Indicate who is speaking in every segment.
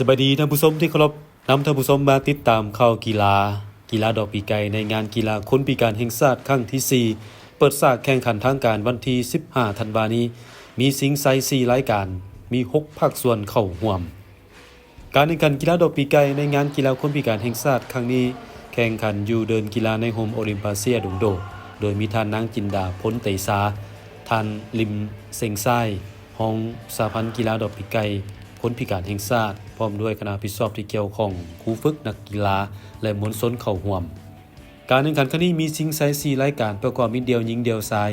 Speaker 1: สวัสดีท่านผู้ชมที่เคารพนำท่านผู้ชมมาติดตามข่าวกีฬาดอกปีไก่ในงานกีฬาคนพิการแห่งชาติครั้งที่ 4 เปิดฉากแข่งขันทางการวันที่ 15 ธันวาคมนี้มีสิงไซ4รายการมี 6 ภาคส่วนเข้าร่วม การแข่งขันกีฬาดอกปีไก่ในงานกีฬาคนพิการแห่งชาติครั้งนี้แข่งขันอยู่เดินกีฬาในโฮมโอลิมปิเซียดุงโดโดยมีท่านนางจินดาพ้นเตสาท่านลิมเซงไซห้องสาพันธ์กีฬาดอกปีไก่คนพิการแห่งชาติพร้อมด้วยคณะผิดชอบที่เกี่ยวข้องครูฝึกนักกีฬาและมวลชนเข้าร่วมการแข่งขันครั้งนี้มีชิงไซ4รายการประกอบมีเดียวหญิงเดียวชาย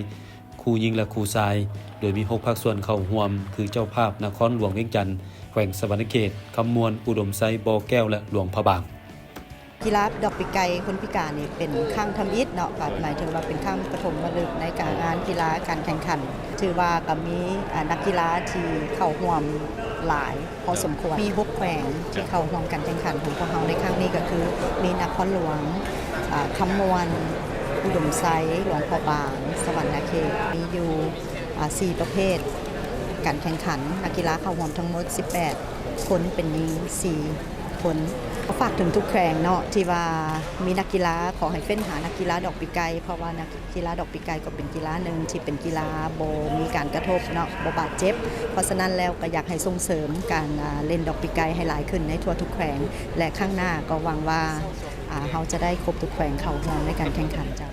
Speaker 1: คู่หญิงและคู่ชายโดยมี6ภาคส่วนเข้าร่วมคือเจ้าภาพนครหลวงเวียงจันทน์แขวงสวรรณเขตคำมวลอุดมไซบ่อแก้วและหลวงพระบาง
Speaker 2: กีฬาดอกปีไก่คนพิการนี่เป็นข้างทำอิฐเนาะก็หมายถึงว่าเป็นข้างปฐมฤกษ์ในการงานกีฬาการแข่งขันถือว่าก็มีนักกีฬาที่เข้าร่วมหลายพอสมควรมี6แขวงที่เข้าร่วมการแข่งขันของพวกเราในครั้งนี้ก็คือมีนครหลวงคำมวลอุดมไซหลวงพระบางสวรรณเขตมีอยู่4ประเภทการแข่งขันนักกีฬาเข้าร่วมทั้งหมด18คนเป็นหญิง4คนฝากถึงทุกแขวงเนาะที่ว่ามีนักกีฬาขอให้เฟ้นหานักกีฬาดอกปีไก่เพราะว่านักกีฬาดอกปีไก่ก็เป็นกีฬาหนึ่งที่เป็นกีฬาบ่มีการกระทบเนาะบ่บาดเจ็บเพราะฉะนั้นแล้วก็อยากให้ส่งเสริมการเล่นดอกปีไก่ให้หลายขึ้นในทั่วทุกแขวงและข้างหน้าก็หวังว่าเราจะได้ครบทุกแขวงเข้าร่วมในการแข่งขันจ้ะ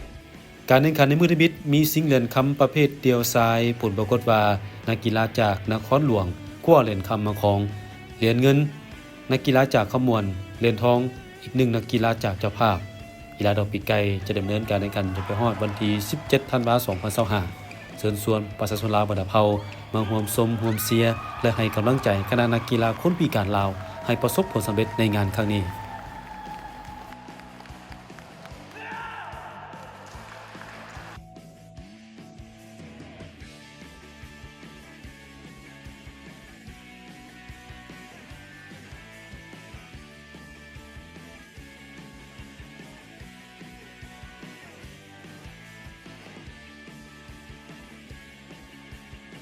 Speaker 1: การแข่งขันในมือทมิตมีสิงเหรียญคำประเภทเดียวทรายผลปรากฏว่านักกีฬาจากนครหลวงคว้าเหรียญคำมาครองเหรียญเงินนักกีฬาจากขมวนเหรียญทองอีก1นักกีฬาจากเจ้าภาพกีฬาดอกปีไก่จะดำเนินการแข่งขันจนไปฮอดวันที่17ธันวาคม2025เชิญชวนประชาชนลาวบัดเฮามาร่วมชมร่วมเชียร์และให้กำลังใจคณะนักกีฬาคนพิการลาวให้ประสบผลสำเร็จในงานครั้งนี้